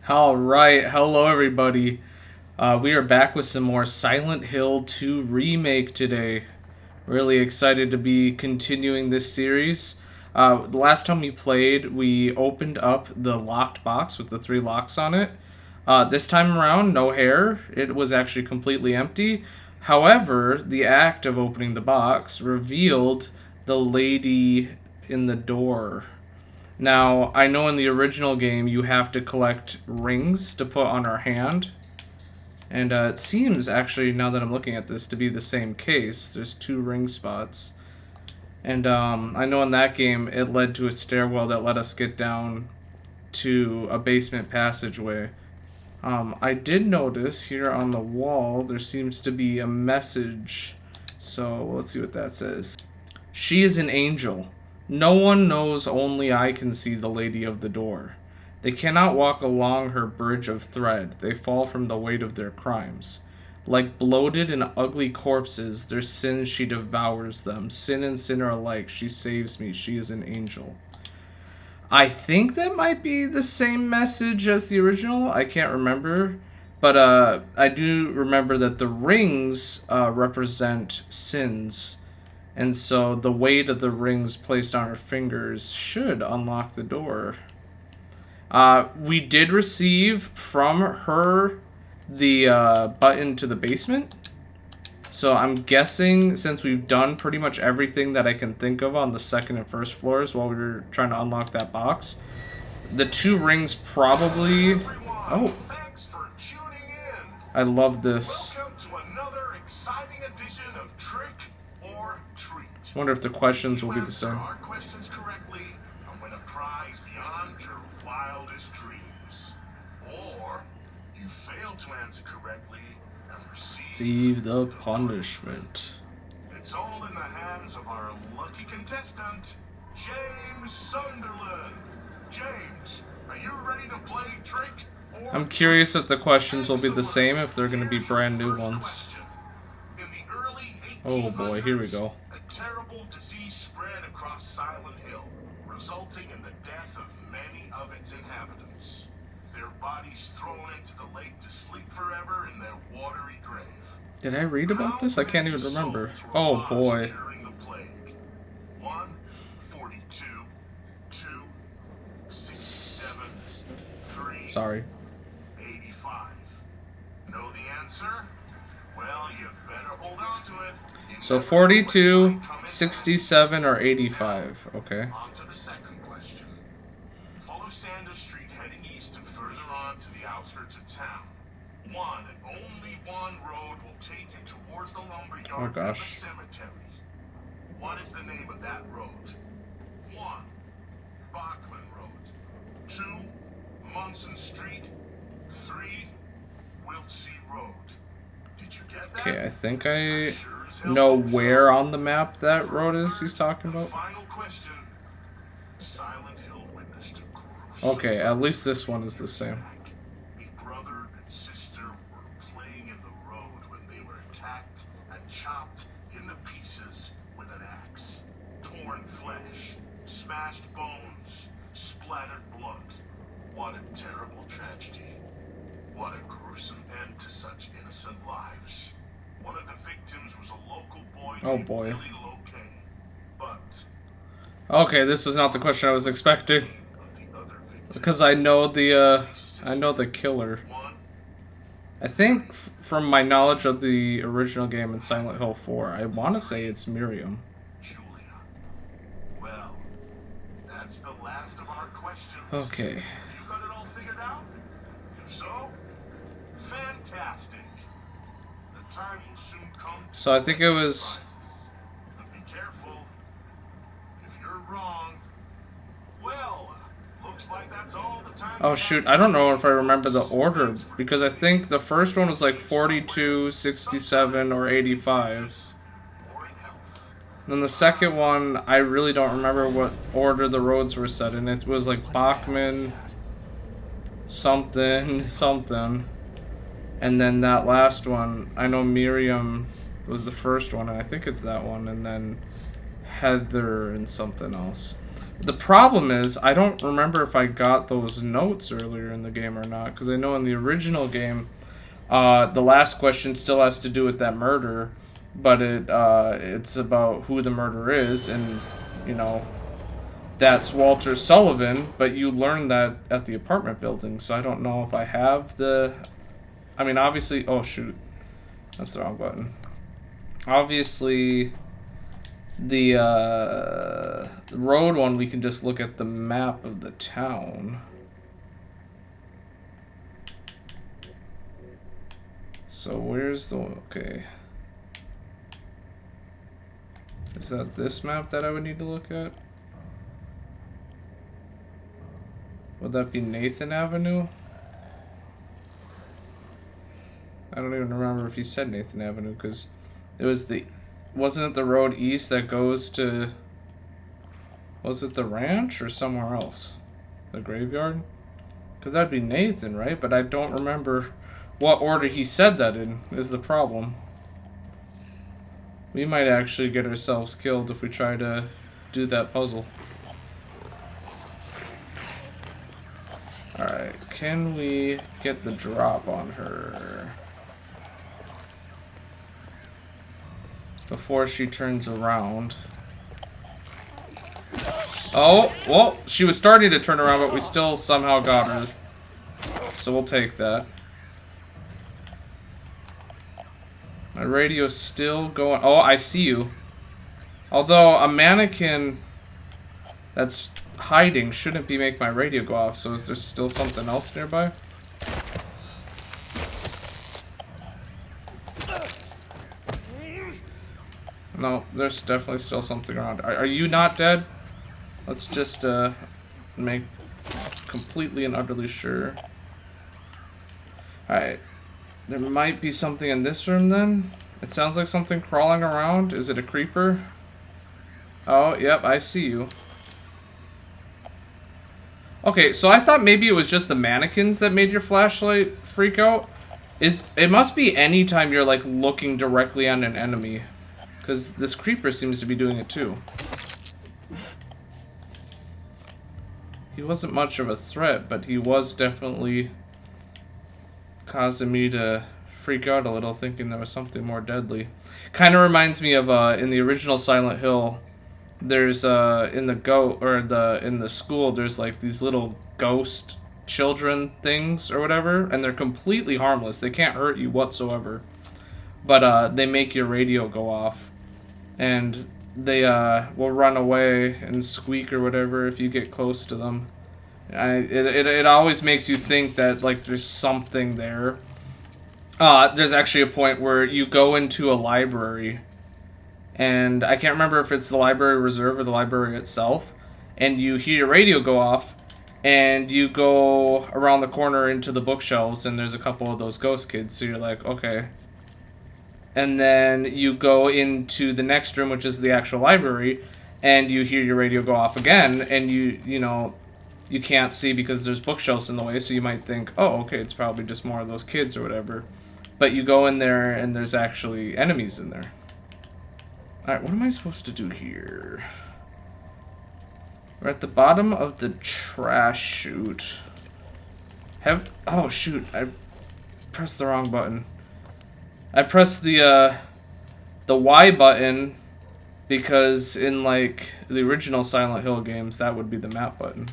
All right, hello everybody. We are back with some more Silent Hill 2 Remake today. Really excited to be continuing this series. The last time we played, we opened up the locked box with the three locks on it. This time around, no hair. It was actually completely empty. However, the act of opening the box revealed the lady in the door. Now, I know in the original game you have to collect rings to put on our hand. And it seems, actually, now that I'm looking at this, to be the same case. There's two ring spots. And I know in that game it led to a stairwell that let us get down to a basement passageway. I did notice here on the wall there seems to be a message. So let's see what that says. She is an angel. No one knows, only I can see the lady of the door. They cannot walk along her bridge of thread. They fall from the weight of their crimes. Like bloated and ugly corpses, their sins she devours them. Sin and sinner alike, she saves me. She is an angel. I think that might be the same message as the original. I can't remember. But I do remember that the rings represent sins. And so the weight of the rings placed on her fingers should unlock the door. We did receive from her the button to the basement. So I'm guessing, since we've done pretty much everything that I can think of on the second and first floors while we were trying to unlock that box, the two rings probably... Oh. I love this. I wonder if the questions will be the same. Receive the punishment. It's all in the hands of our lucky contestant, James Sunderland. James, are you ready to play trick? I'm curious if the questions will be the same, if they're going to be brand new ones. Oh boy, here we go. A terrible disease spread across Silent Hill, resulting in the death of many of its inhabitants. Their bodies thrown into the lake to sleep forever in their watery grave. Did I read about this? I can't even remember. Oh boy. 1, 42, 2, 67, 3, Sorry. 85. Know the answer? Well, you better hold on to it. So 42, 67, or 85. Okay. On to the second question. Follow Sanders Street heading east and further on to the outskirts of town. One and only one road will take you towards the lumberyard Oh gosh. and the cemetery. What is the name of that road? 1. Bachman Road. 2. Munson Street. 3. Wiltsey Road. Did you get that? Okay, I think I know where on the map that road is he's talking about. Final question. Silent Hill witnessed a crucial Okay, at least this one is the same. A brother and sister were playing in the road when they were attacked and chopped into pieces with an axe. Torn flesh, smashed bones, splattered blood. What a terrible tragedy. What a gruesome end to such innocent lives. One of the victims was a local boy named Billy Locane. But Okay, this was not the question I was expecting. of the other victims, Because I know the killer. I think from my knowledge of the original game in Silent Hill 4, I want to say it's Miriam. Julia. Well, that's the last of our questions. Okay. You got it all figured out? If so, fantastic. The time will soon come to So I think it was... But be careful. If you're wrong, well, looks like that's all the time. Oh shoot, I don't know if I remember the order, because I think the first one was like 42, 67, or 85. Or in health. Then the second one, I really don't remember what order the roads were set in. It was like Bachman, something, something. And then that last one, I know Miriam was the first one, and I think it's that one, and then Heather and something else. The problem is, I don't remember if I got those notes earlier in the game or not, because I know in the original game, the last question still has to do with that murder, but it's about who the murderer is, and, you know, that's Walter Sullivan, but you learn that at the apartment building, so I don't know if I have the... I mean, obviously... Oh, shoot. That's the wrong button. Obviously, the road one, we can just look at the map of the town. So where's the... Okay. Is that this map that I would need to look at? Would that be Nathan Avenue? I don't even remember if he said Nathan Avenue, because it was the... Wasn't it the road east that goes to... Was it the ranch or somewhere else? The graveyard? Because that'd be Nathan, right? But I don't remember what order he said that in, is the problem. We might actually get ourselves killed if we try to do that puzzle. Alright, can we get the drop on her before she turns around? Oh, well, she was starting to turn around, but we still somehow got her. So we'll take that. My radio's still going. Oh, I see you. Although a mannequin that's hiding shouldn't be make my radio go off, so is there still something else nearby? No, there's definitely still something around. Are you not dead? Let's just make completely and utterly sure. Alright. There might be something in this room then? It sounds like something crawling around. Is it a creeper? Oh, yep, I see you. Okay, so I thought maybe it was just the mannequins that made your flashlight freak out. It must be any time you're like looking directly on an enemy, because this creeper seems to be doing it too. He wasn't much of a threat, but he was definitely causing me to freak out a little, thinking there was something more deadly. Kind of reminds me of in the original Silent Hill. There's in the school, there's like these little ghost children things or whatever, and they're completely harmless. They can't hurt you whatsoever, but they make your radio go off, and they will run away and squeak or whatever if you get close to them. It always makes you think that like there's something there. There's actually a point where you go into a library, and I can't remember if it's the library reserve or the library itself, and you hear your radio go off, and you go around the corner into the bookshelves, and there's a couple of those ghost kids, so you're like, okay. And then you go into the next room, which is the actual library, and you hear your radio go off again, and you know, you can't see because there's bookshelves in the way, so you might think, oh, okay, it's probably just more of those kids or whatever. But you go in there, and there's actually enemies in there. Alright, what am I supposed to do here? We're at the bottom of the trash chute. Oh, shoot, I pressed the wrong button. I pressed the Y button because in, like, the original Silent Hill games, that would be the map button.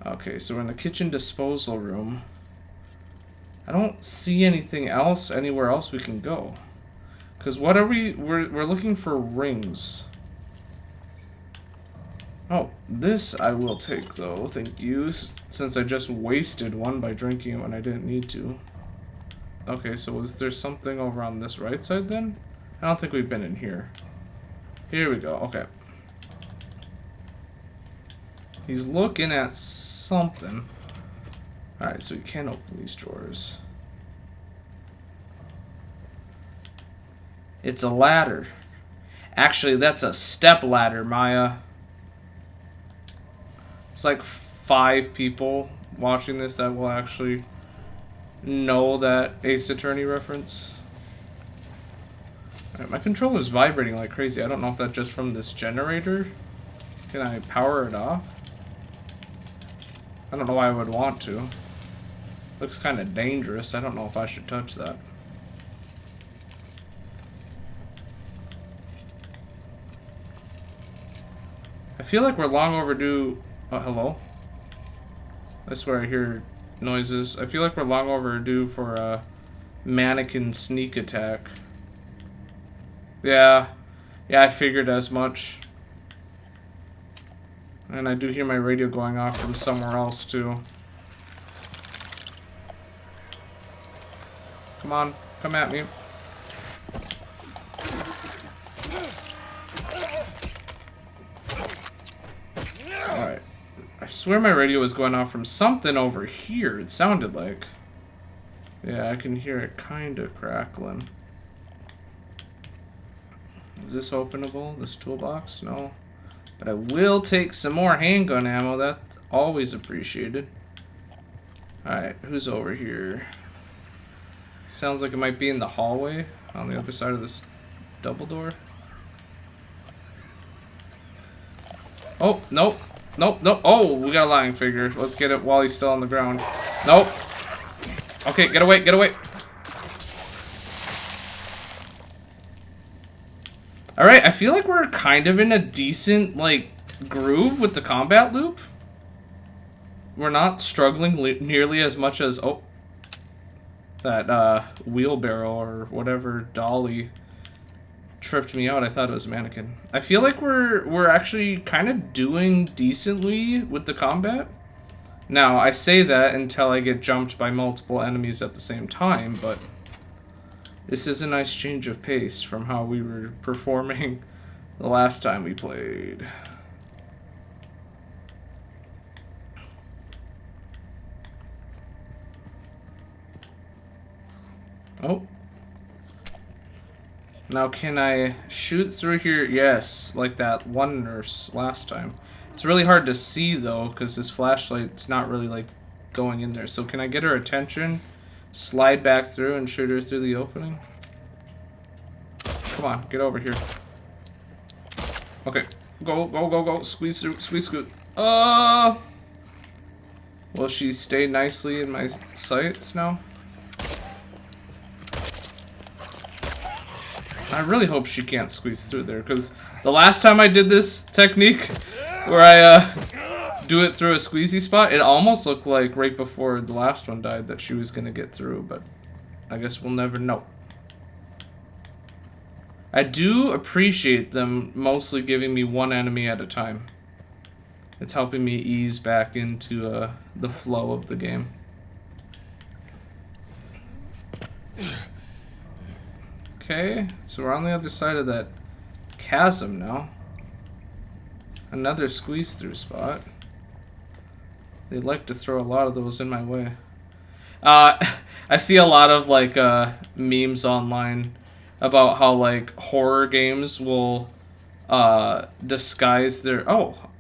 Okay, so we're in the kitchen disposal room. I don't see anything else, anywhere else we can go. Because what are we're looking for rings. Oh, this I will take, though, thank you, since I just wasted one by drinking it when I didn't need to. Okay, so is there something over on this right side, then? I don't think we've been in here. Here we go, okay. He's looking at something. Alright, so we can open these drawers. It's a ladder. Actually, that's a step ladder, Maya. It's like 5 people watching this that will actually know that Ace Attorney reference. Alright, my controller's vibrating like crazy. I don't know if that's just from this generator Can I power it off? I don't know why I would want to. Looks kind of dangerous. I don't know if I should touch that. I feel like we're long overdue. Oh, hello? I swear I hear noises. I feel like we're long overdue for a mannequin sneak attack. Yeah. Yeah, I figured as much. And I do hear my radio going off from somewhere else, too. Come on, come at me. Alright. I swear my radio was going off from something over here, it sounded like. Yeah, I can hear it kind of crackling. Is this openable, this toolbox? No. But I will take some more handgun ammo, that's always appreciated. Alright, who's over here? Sounds like it might be in the hallway on the other side of this double door. Oh, nope. Nope, nope. Oh, we got a lying figure. Let's get it while he's still on the ground. Nope. Okay, get away, get away. Alright, I feel like we're kind of in a decent, like, groove with the combat loop. We're not struggling nearly as much as... Oh. That, wheelbarrow or whatever dolly tripped me out. I thought it was a mannequin. I feel like we're actually kind of doing decently with the combat. Now, I say that until I get jumped by multiple enemies at the same time, but this is a nice change of pace from how we were performing the last time we played. Oh. Now can I shoot through here? Yes, like that one nurse last time. It's really hard to see though, because this flashlight's not really like going in there. So can I get her attention, slide back through and shoot her through the opening? Come on, get over here. Okay, go, go, go, go, squeeze through, squeeze, scoot. Will she stay nicely in my sights now? I really hope she can't squeeze through there, because the last time I did this technique, where I do it through a squeezy spot, it almost looked like right before the last one died that she was going to get through, but I guess we'll never know. I do appreciate them mostly giving me one enemy at a time. It's helping me ease back into the flow of the game. Okay, so we're on the other side of that chasm now. Another squeeze through spot. They like to throw a lot of those in my way. I see a lot of like memes online about how like horror games will disguise their... Oh,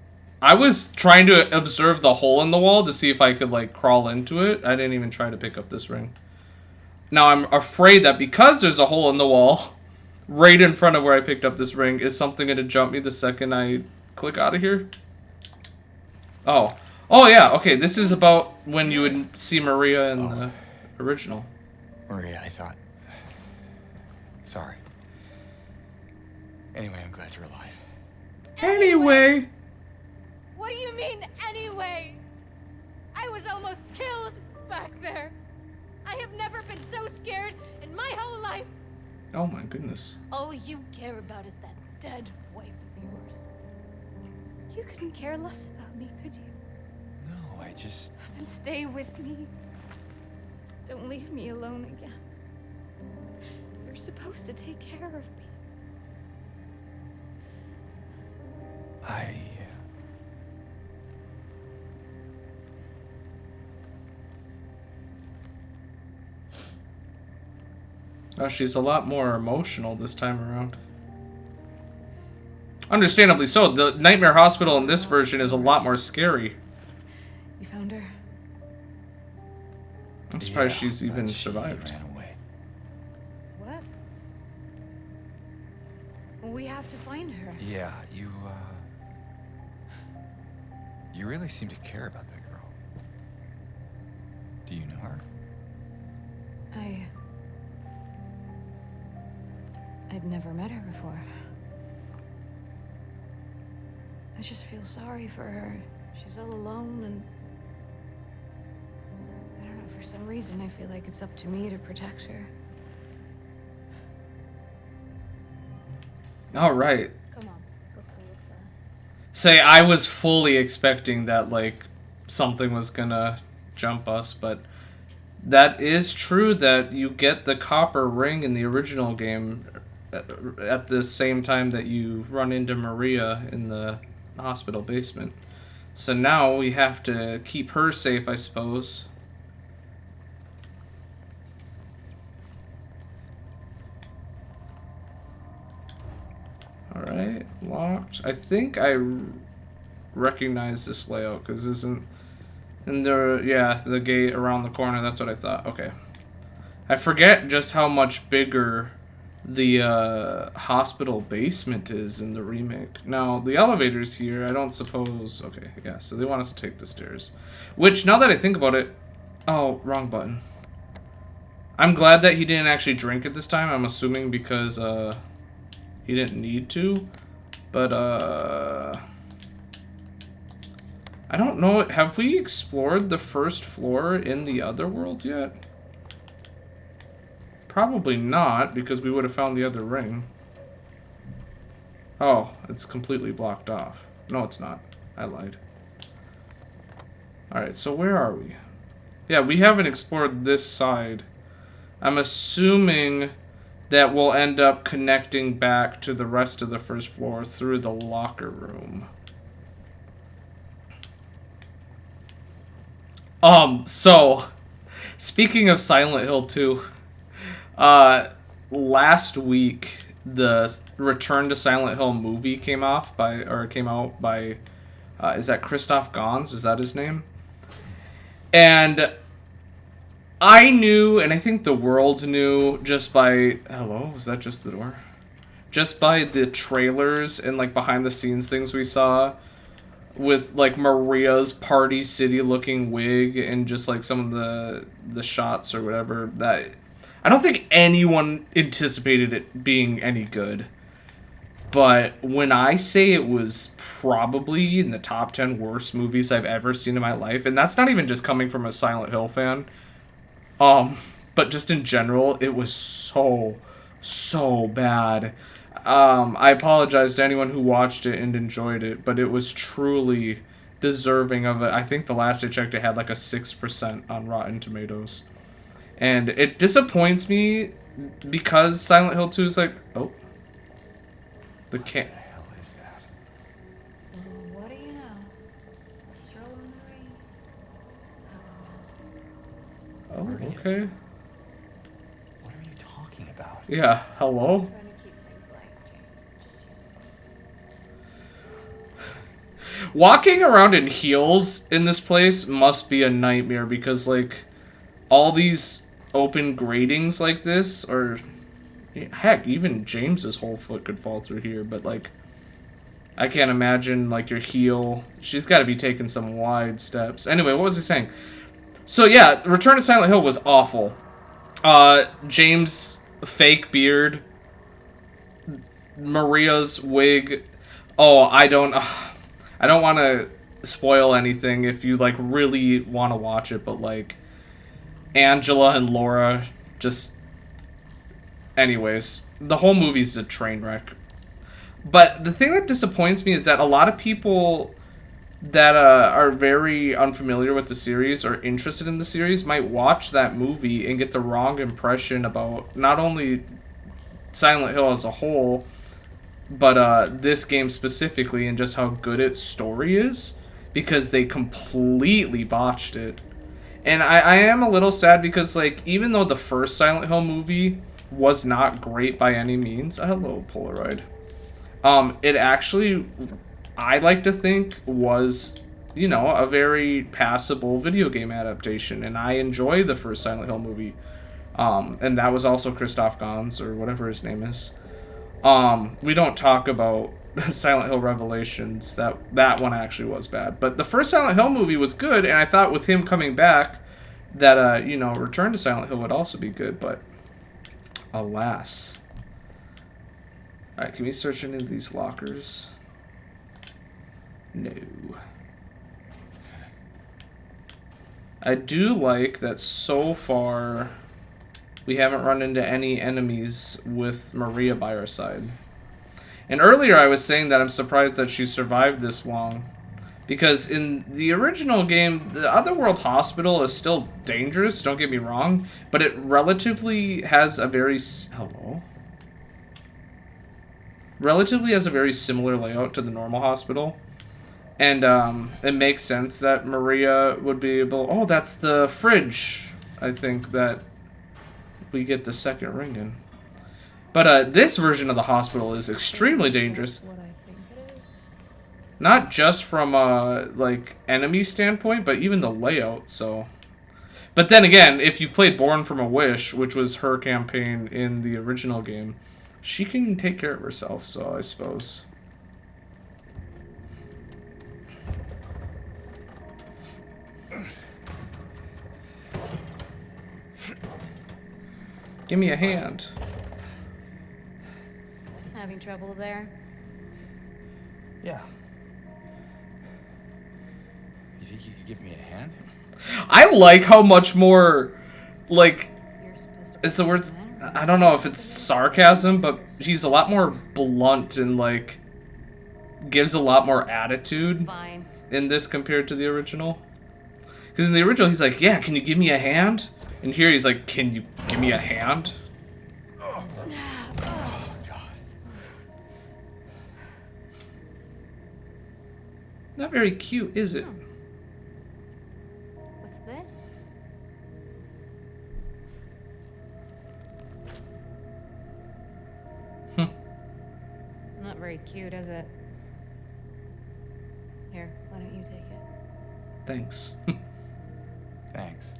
I was trying to observe the hole in the wall to see if I could like crawl into it. I didn't even try to pick up this ring. Now I'm afraid that because there's a hole in the wall right in front of where I picked up this ring, is something going to jump me the second I click out of here? Oh. Oh yeah, okay, this is about when you would see Maria in the original. Maria, I thought... Sorry. Anyway, I'm glad you're alive. Anyway! What do you mean, anyway? I was almost killed back there. I have never been so scared in my whole life. Oh my goodness. All you care about is that dead wife of yours. You couldn't care less about me, could you? No, I just... Then stay with me. Don't leave me alone again. You're supposed to take care of me. Oh, she's a lot more emotional this time around. Understandably so. The Nightmare Hospital in this version is a lot more scary. You found her? I'm surprised she's even she survived. ran away. What? Well, we have to find her. Yeah, You really seem to care about that girl. Do you know her? I've never met her before. I just feel sorry for her. She's all alone, and I don't know, for some reason I feel like it's up to me to protect her. All right. Come on, let's go look for her. Say, I was fully expecting that, like, something was gonna jump us, but that is true that you get the copper ring in the original game at the same time that you run into Maria in the hospital basement. So now we have to keep her safe, I suppose. Alright, locked. I think I recognize this layout, because isn't... And there, yeah, the gate around the corner, that's what I thought. Okay. I forget just how much bigger the hospital basement is in the remake. Now, the elevator's here, I don't suppose... Okay, yeah, so they want us to take the stairs. Which, now that I think about it... Oh, wrong button. I'm glad that he didn't actually drink it this time, I'm assuming because, he didn't need to. But, I don't know, have we explored the first floor in the other worlds yet? Probably not, because we would have found the other ring. Oh, it's completely blocked off. No, it's not. I lied. Alright, so where are we? Yeah, we haven't explored this side. I'm assuming that we'll end up connecting back to the rest of the first floor through the locker room. So, speaking of Silent Hill 2, last week, the Return to Silent Hill movie came out by, is that Christoph Gans? Is that his name? And I knew, and I think the world knew, just by, hello, was that just the door? Just by the trailers and, like, behind the scenes things we saw, with, like, Maria's Party City looking wig and just, like, some of the shots or whatever, that I don't think anyone anticipated it being any good. But when I say it was probably in the top 10 worst movies I've ever seen in my life, and that's not even just coming from a Silent Hill fan, but just in general, it was so bad. I apologize to anyone who watched it and enjoyed it, but it was truly deserving of it. I think the last I checked, it had like a 6% on Rotten Tomatoes. And it disappoints me because Silent Hill 2 is like, oh, the can. What the hell is that? What do you know? A stroll in the rain. Oh, okay. What are you talking about? Yeah, hello? Trying to keep things light, James. Just you. Walking around in heels in this place must be a nightmare because, like, all these open gratings like this, or heck, even James's whole foot could fall through here, but, like, I can't imagine, like, your heel. She's got to be taking some wide steps. Anyway, what was I saying? So, yeah, Return to Silent Hill was awful. James' fake beard, Maria's wig. Oh, I don't want to spoil anything if you, like, really want to watch it, but, like, Angela and Laura, just... Anyways, the whole movie's a train wreck. But the thing that disappoints me is that a lot of people that are very unfamiliar with the series or interested in the series might watch that movie and get the wrong impression about not only Silent Hill as a whole, but this game specifically and just how good its story is, because they completely botched it. And I am a little sad because, like, even though the first Silent Hill movie was not great by any means, hello Polaroid, it actually, I like to think, was, you know, a very passable video game adaptation, and I enjoy the first Silent Hill movie. And that was also Christoph Gans, or whatever his name is. We don't talk about Silent Hill Revelations. That one actually was bad. But the first Silent Hill movie was good, and I thought with him coming back that, you know, Return to Silent Hill would also be good, but alas. Alright, can we search any of these lockers? No. I do like that so far we haven't run into any enemies with Maria by our side. And earlier I was saying that I'm surprised that she survived this long. Because in the original game, the Otherworld Hospital is still dangerous, don't get me wrong. But it relatively has a very... Hello? Relatively has a very similar layout to the normal hospital. And it makes sense that Maria would be able... Oh, that's the fridge, I think, that we get the second ring in. But this version of the hospital is extremely dangerous. What I think it is. Not just from a, like, enemy standpoint, but even the layout, so... But then again, if you've played Born from a Wish, which was her campaign in the original game, she can take care of herself, so I suppose. Give me a hand. Having trouble there? Yeah. You think you could give me a hand? I like how much more, like, You're supposed to it's the words... man. I don't know if it's sarcasm, but he's a lot more blunt and, like, gives a lot more attitude Fine. in this compared to the original. Because in the original, he's like, yeah, can you give me a hand? And here he's like, can you give me a hand? Oh, God. Not very cute, is it? What's this? Not very cute, is it? Here, why don't you take it? Thanks. Thanks.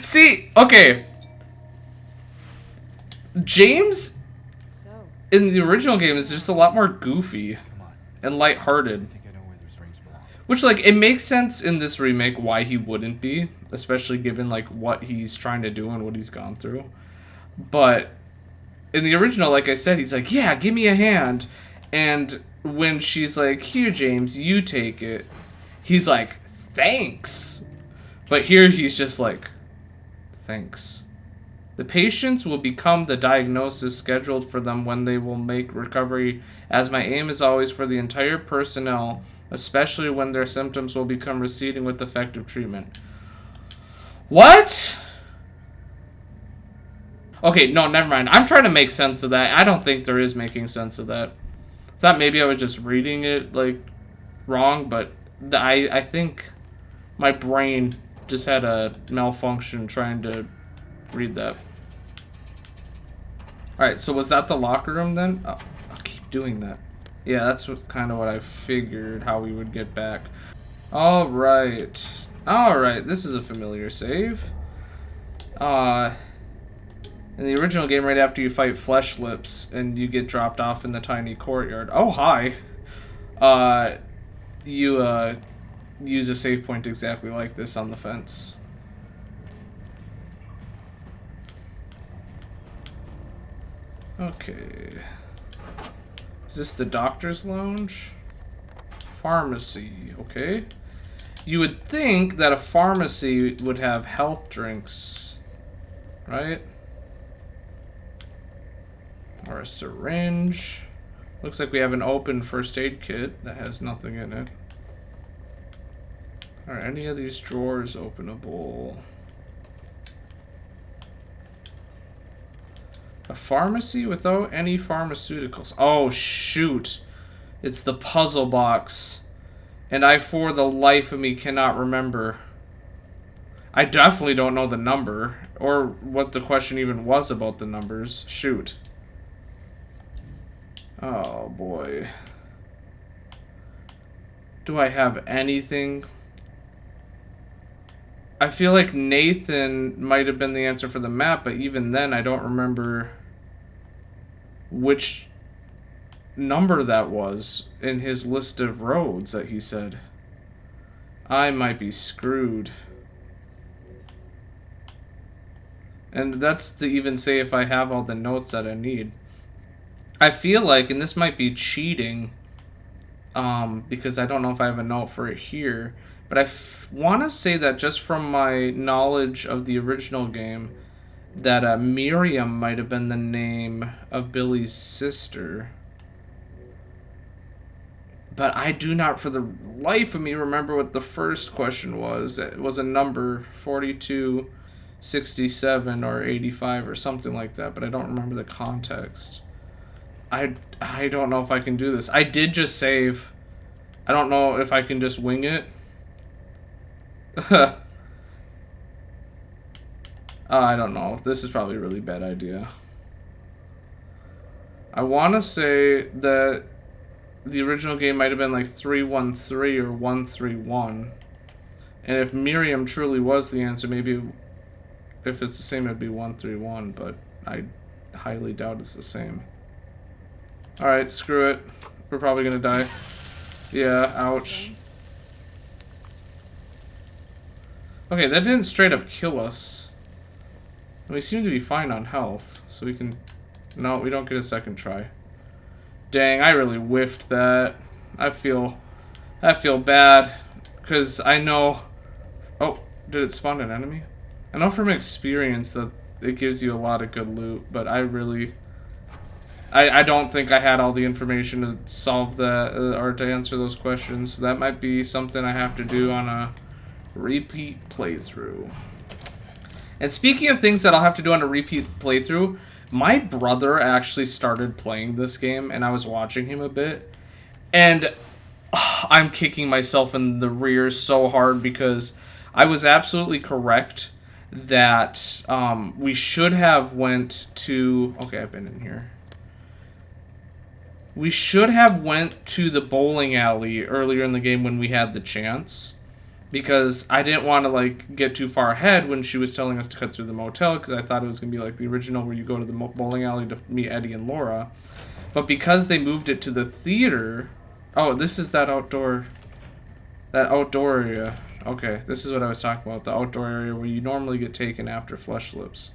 See, okay. James So, in the original game is just a lot more goofy Come on. and I lighthearted. think I know where those rings belong. Which, like, it makes sense in this remake why he wouldn't be, especially given, like, what he's trying to do and what he's gone through. But in the original, like I said, he's like, yeah, give me a hand. And when she's like, here, James, you take it, he's like, thanks. But here he's just like, thanks. The patients will become the diagnosis scheduled for them when they will make recovery, as my aim is always for the entire personnel, especially when their symptoms will become receding with effective treatment. What? Okay, no, never mind. I'm trying to make sense of that. I don't think there is making sense of that. Thought maybe I was just reading it, like, wrong, but I think my brain just had a malfunction trying to read that. Alright, so was that the locker room then? Oh, I'll keep doing that. Yeah, that's kind of what I figured, how we would get back. Alright. Alright, this is a familiar save. In the original game, right after you fight Flesh Lips and you get dropped off in the tiny courtyard. Oh, hi. You use a save point exactly like this on the fence. Okay. Is this the doctor's lounge? Pharmacy, okay. You would think that a pharmacy would have health drinks, right? Or a syringe. Looks like we have an open first aid kit that has nothing in it. Are any of these drawers openable? A pharmacy without any pharmaceuticals. Oh, shoot. It's the puzzle box. And I, for the life of me, cannot remember. I definitely don't know the number. Or what the question even was about the numbers. Shoot. Oh, boy. Do I have anything? I feel like Nathan might have been the answer for the map, but even then I don't remember which number that was in his list of roads that he said. I might be screwed. And that's to even say if I have all the notes that I need. I feel like, and this might be cheating, because I don't know if I have a note for it here, but I want to say that just from my knowledge of the original game, that Miriam might have been the name of Billy's sister. But I do not for the life of me remember what the first question was. It was a number, 42, 67, or 85, or something like that, but I don't remember the context. I don't know if I can do this. I did just save. I don't know if I can just wing it. I don't know. This is probably a really bad idea. I want to say that the original game might have been like 313 or 131. And if Miriam truly was the answer, maybe if it's the same, it'd be 131, but I highly doubt it's the same. Alright, screw it. We're probably gonna die. Yeah, ouch. Okay, that didn't straight up kill us. And we seem to be fine on health, so we can... No, we don't get a second try. Dang, I really whiffed that. I feel bad, because I know... Oh, did it spawn an enemy? I know from experience that it gives you a lot of good loot, but I really... I don't think I had all the information to solve that, or to answer those questions, so that might be something I have to do on a repeat playthrough. And speaking of things that I'll have to do on a repeat playthrough, my brother actually started playing this game, and I was watching him a bit, and I'm kicking myself in the rear so hard because I was absolutely correct that we should have went to... Okay, I've been in here. We should have went to the bowling alley earlier in the game when we had the chance, because I didn't want to like get too far ahead when she was telling us to cut through the motel, because I thought it was going to be like the original where you go to the bowling alley to meet Eddie and Laura. But because they moved it to the theater... Oh, this is that outdoor area. Okay, this is what I was talking about, the outdoor area where you normally get taken after Flesh Lips.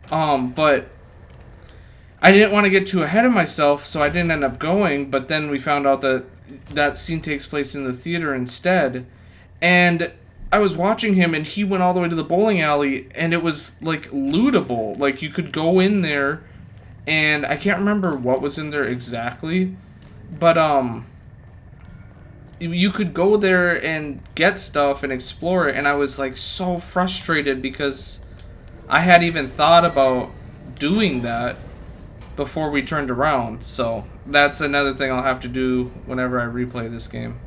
But I didn't want to get too ahead of myself, so I didn't end up going, but then we found out that that scene takes place in the theater instead, and I was watching him, and he went all the way to the bowling alley, and it was, like, lootable. Like, you could go in there, and I can't remember what was in there exactly, but, you could go there and get stuff and explore it, and I was, like, so frustrated because I had even thought about doing that before we turned around, so that's another thing I'll have to do whenever I replay this game.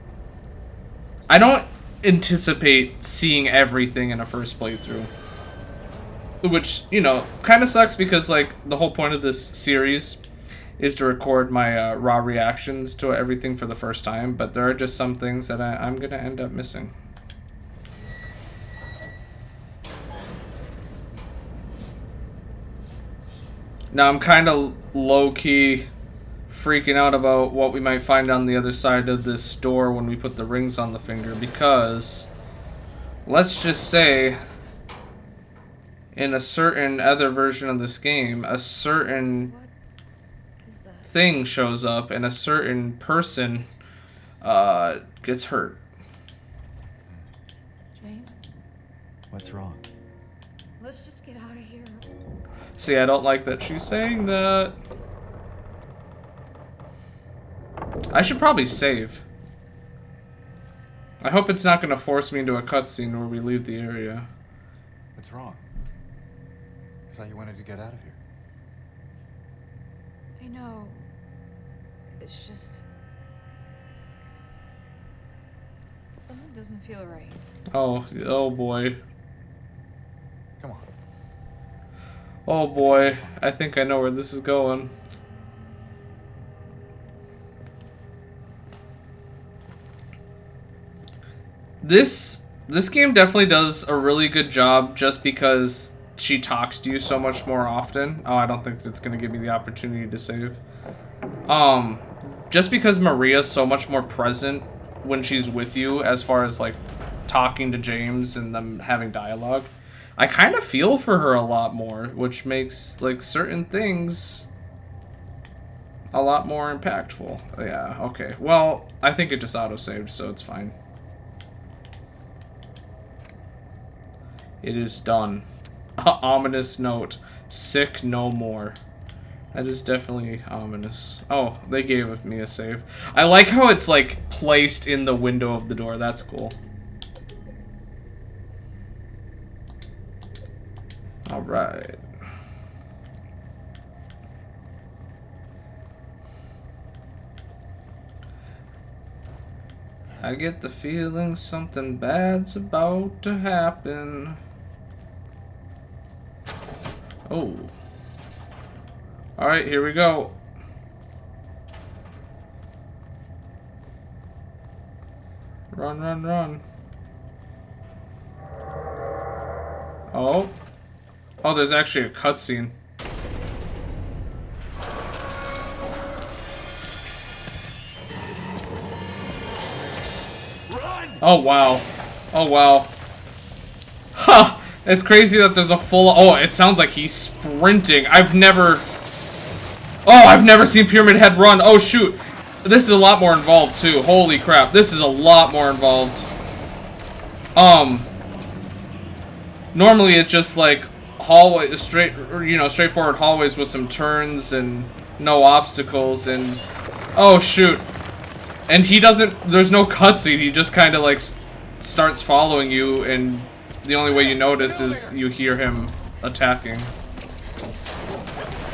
I don't anticipate seeing everything in a first playthrough, which, you know, kind of sucks because, like, the whole point of this series is to record my raw reactions to everything for the first time, but there are just some things that I'm gonna end up missing. Now I'm kind of low-key freaking out about what we might find on the other side of this door when we put the rings on the finger, because let's just say in a certain other version of this game, a certain thing shows up and a certain person gets hurt. James, What's wrong? let's just get out of here. See, I don't like that she's saying that. I should probably save. I hope it's not going to force me into a cutscene where we leave the area. What's wrong? I thought you wanted to get out of here. I know. It's just... something doesn't feel right. Oh boy. Come on. Oh boy. I think I know where this is going. This game definitely does a really good job just because she talks to you so much more often. Oh, I don't think it's going to give me the opportunity to save. Just because Maria's so much more present when she's with you, as far as like talking to James and them having dialogue, I kind of feel for her a lot more, which makes like certain things a lot more impactful. Yeah, okay. Well, I think it just auto-saved, so it's fine. It is done. Ominous note. Sick no more. That is definitely ominous. Oh, they gave me a save. I like how it's like placed in the window of the door. That's cool. Alright. I get the feeling something bad's about to happen. Oh. Alright, here we go. Run, run, run. Oh. Oh, there's actually a cutscene. Oh, wow. Oh, wow. Ha! It's crazy that there's a full... Oh, it sounds like he's sprinting. I've never seen Pyramid Head run. Oh, shoot. This is a lot more involved, too. Holy crap. This is a lot more involved. Normally it's just like hallway, straightforward hallways with some turns and no obstacles and... Oh, shoot. And he doesn't... There's no cutscene. He just kind of, like, starts following you, and the only way you notice is you hear him attacking.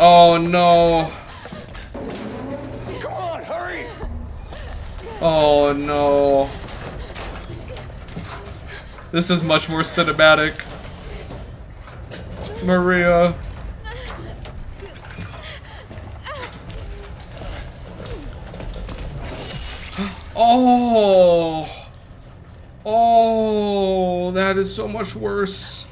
Oh, no. Come on, hurry! Oh, no. This is much more cinematic. Maria. Oh. Oh, that is so much worse.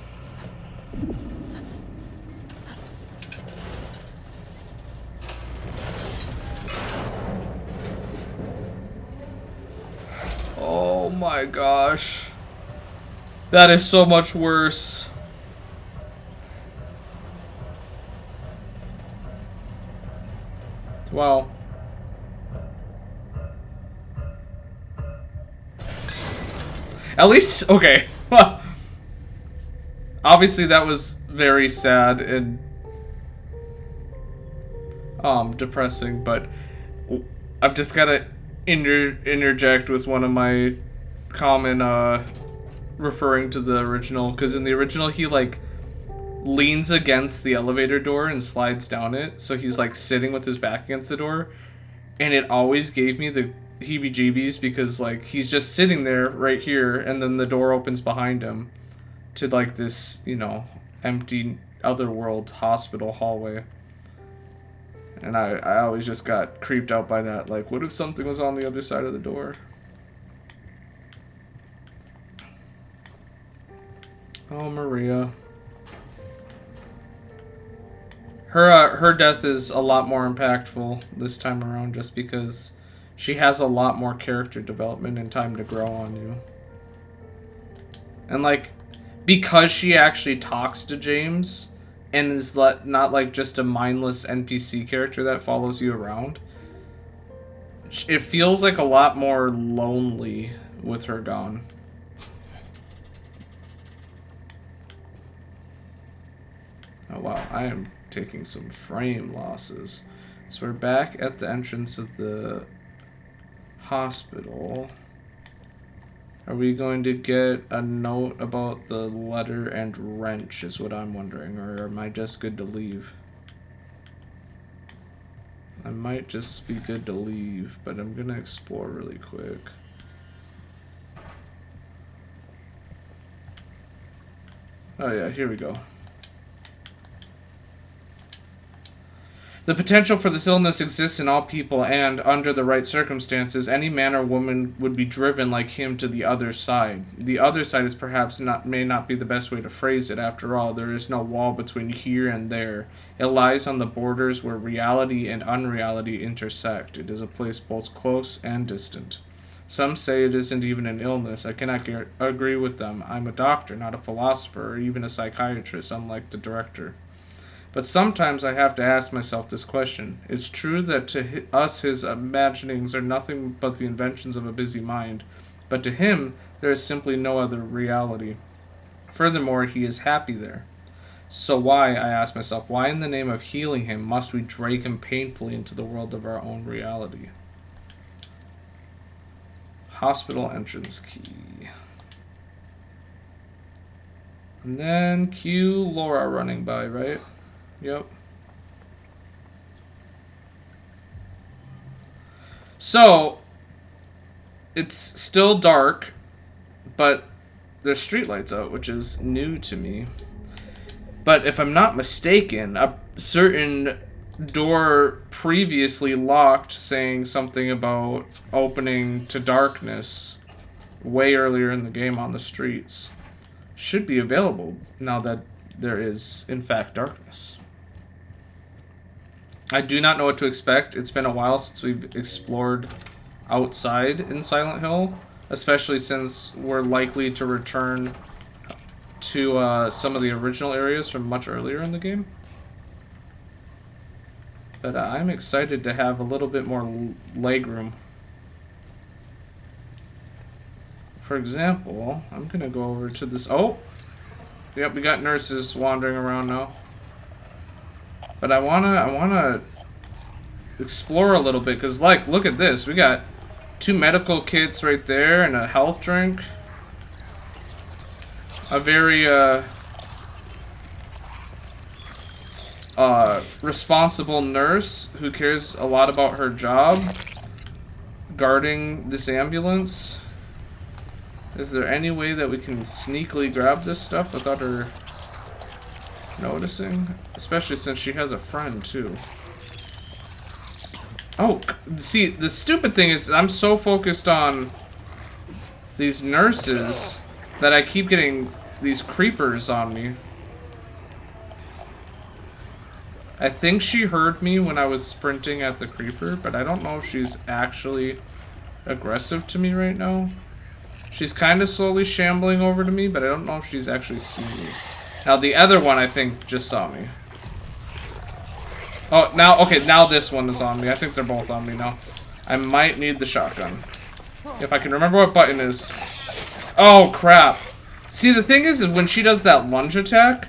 Oh my gosh. That is so much worse. Wow. At least, okay. Obviously that was very sad and depressing, but I've just gotta interject with one of my common referring to the original, because in the original he like leans against the elevator door and slides down it, so he's like sitting with his back against the door, and it always gave me the heebie-jeebies, because like he's just sitting there right here, and then the door opens behind him to like this, you know, empty otherworld hospital hallway, and I always just got creeped out by that. Like, what if something was on the other side of the door? Oh, Maria. Her death is a lot more impactful this time around, just because she has a lot more character development and time to grow on you. And like, because she actually talks to James and is not like just a mindless NPC character that follows you around, it feels like a lot more lonely with her gone. Oh wow, I am taking some frame losses. So we're back at the entrance of the hospital. Are we going to get a note about the letter and wrench is what I'm wondering, or am I just good to leave? I might just be good to leave, but I'm gonna explore really quick. Oh yeah, here we go. The potential for this illness exists in all people, and, under the right circumstances, any man or woman would be driven like him to the other side. The other side is perhaps may not be the best way to phrase it. After all, there is no wall between here and there. It lies on the borders where reality and unreality intersect. It is a place both close and distant. Some say it isn't even an illness. I cannot agree with them. I'm a doctor, not a philosopher, or even a psychiatrist, unlike the director. But sometimes I have to ask myself this question. It's true that to us his imaginings are nothing but the inventions of a busy mind, but to him there is simply no other reality. Furthermore, he is happy there. So why, I ask myself, why in the name of healing him must we drag him painfully into the world of our own reality? Hospital entrance key. And then cue Laura running by, right? Yep. So, it's still dark, but there's streetlights out, which is new to me. But if I'm not mistaken, a certain door previously locked saying something about opening to darkness way earlier in the game on the streets should be available now that there is, in fact, darkness. I do not know what to expect. It's been a while since we've explored outside in Silent Hill, especially since we're likely to return to some of the original areas from much earlier in the game. But I'm excited to have a little bit more legroom. For example, I'm gonna go over to this. Oh, yep, we got nurses wandering around now. But I wanna explore a little bit, cause like, look at this. We got 2 medical kits right there and a health drink. A very responsible nurse who cares a lot about her job, guarding this ambulance. Is there any way that we can sneakily grab this stuff without her noticing? Especially since she has a friend, too. Oh, see, the stupid thing is I'm so focused on these nurses that I keep getting these creepers on me. I think she heard me when I was sprinting at the creeper, but I don't know if she's actually aggressive to me right now. She's kind of slowly shambling over to me, but I don't know if she's actually seen me. Now, the other one, I think, just saw me. Oh, now, okay, now this one is on me. I think they're both on me now. I might need the shotgun. If I can remember what button is. Oh, crap. See, the thing is when she does that lunge attack,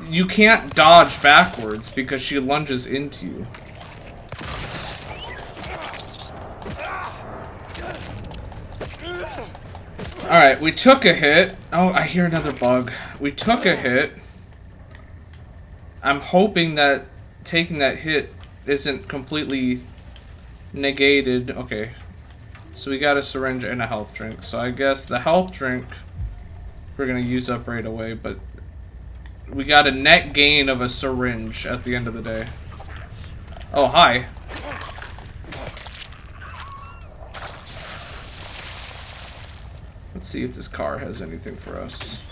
you can't dodge backwards because she lunges into you. Alright, we took a hit. Oh, I hear another bug. We took a hit. I'm hoping that taking that hit isn't completely negated. Okay. So we got a syringe and a health drink. So I guess the health drink we're going to use up right away, but we got a net gain of a syringe at the end of the day. Oh, hi. Let's see if this car has anything for us.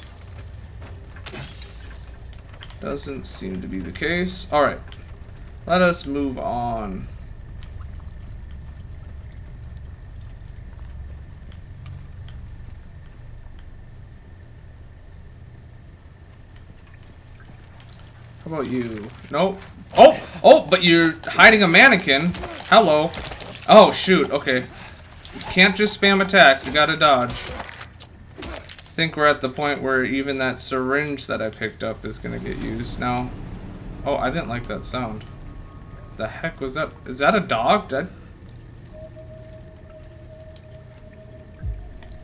Doesn't seem to be the case. Alright. Let us move on. How about you? Nope. Oh! Oh, but you're hiding a mannequin. Hello. Oh, shoot. Okay. You can't just spam attacks. You gotta dodge. I think we're at the point where even that syringe that I picked up is gonna get used now. Oh, I didn't like that sound. The heck was that? Is that a dog?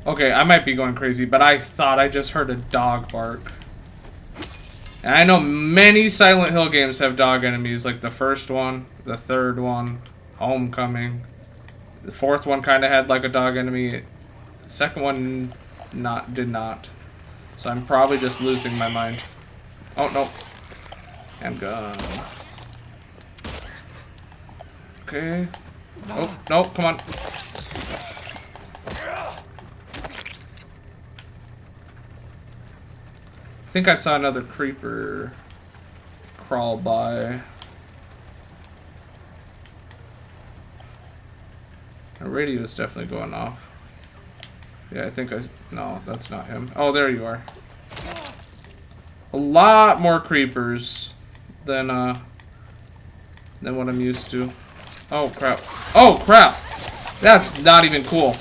Okay, I might be going crazy, but I thought I just heard a dog bark. And I know many Silent Hill games have dog enemies, like the first one, the third one, Homecoming. The fourth one kind of had like a dog enemy. The second one did not. So I'm probably just losing my mind. Oh, no. Handgun. Okay. Oh, no, come on. I think I saw another creeper crawl by. The radio's definitely going off. Yeah, I think no, that's not him. Oh, there you are. A lot more creepers than what I'm used to. Oh, crap. Oh, crap! That's not even cool.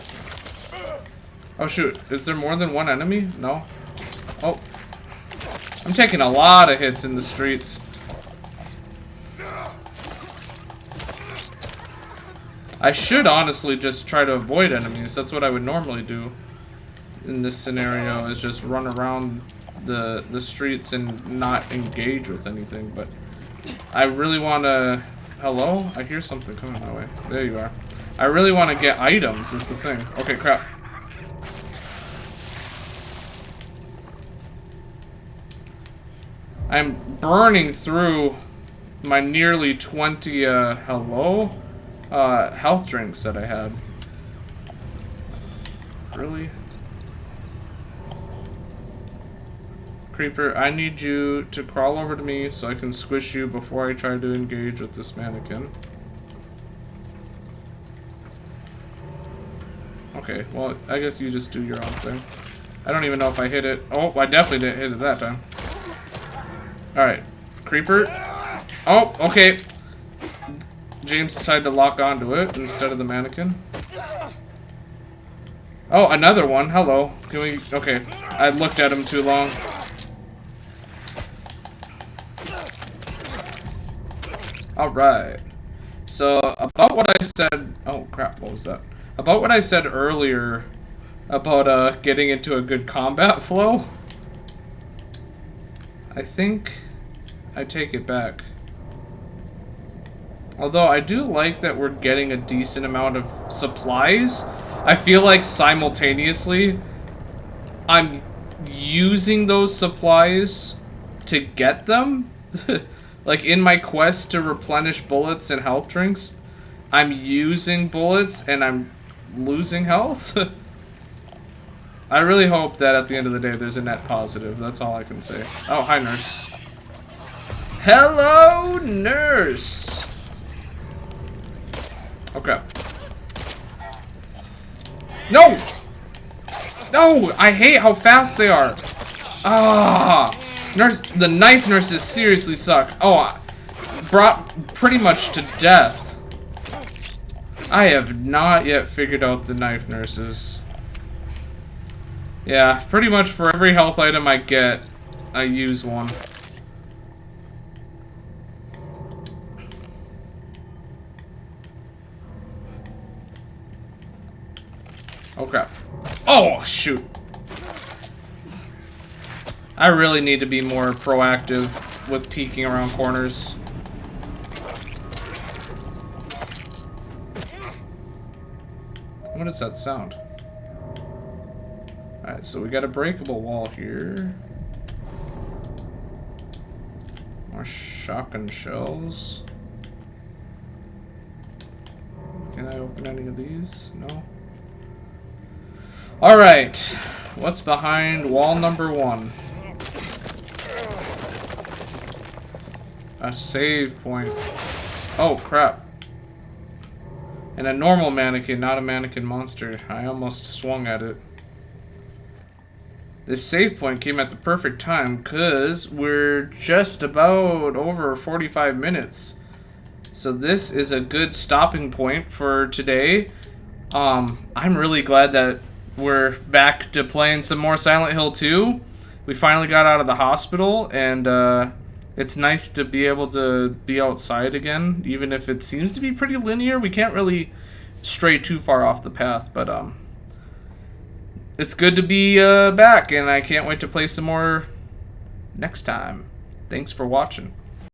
Oh, shoot. Is there more than one enemy? No. Oh. I'm taking a lot of hits in the streets. I should honestly just try to avoid enemies. That's what I would normally do in this scenario, is just run around the streets and not engage with anything. But I really want to... Hello? I hear something coming my way. There you are. I really want to get items is the thing. Okay, crap. I'm burning through my nearly 20, health drinks that I had. Really? Creeper, I need you to crawl over to me so I can squish you before I try to engage with this mannequin. Okay, well, I guess you just do your own thing. I don't even know if I hit it. Oh, I definitely didn't hit it that time. Alright. Creeper. Oh, okay. James decided to lock onto it instead of the mannequin. Oh, another one. Hello. Can we... Okay. I looked at him too long. Alright. So, about what I said... Oh, crap. What was that? About what I said earlier about getting into a good combat flow. I think I take it back. Although I do like that we're getting a decent amount of supplies. I feel like simultaneously I'm using those supplies to get them. Like in my quest to replenish bullets and health drinks, I'm using bullets and I'm losing health. I really hope that at the end of the day there's a net positive. That's all I can say. Oh, hi, nurse. Hello, nurse. Okay. No! No! I hate how fast they are. Ah! Nurse, the knife nurses seriously suck. Oh, brought pretty much to death. I have not yet figured out the knife nurses. Yeah, pretty much for every health item I get, I use one. Okay. Oh, shoot. I really need to be more proactive with peeking around corners. What is that sound? Alright, so we got a breakable wall here. More shotgun shells. Can I open any of these? No. Alright. What's behind wall number 1? A save point. Oh, crap. And a normal mannequin, not a mannequin monster. I almost swung at it. This save point came at the perfect time because we're just about over 45 minutes. So this is a good stopping point for today. I'm really glad that we're back to playing some more Silent Hill 2. We finally got out of the hospital, and it's nice to be able to be outside again, even if it seems to be pretty linear. We can't really stray too far off the path, but it's good to be back, and I can't wait to play some more next time. Thanks for watching.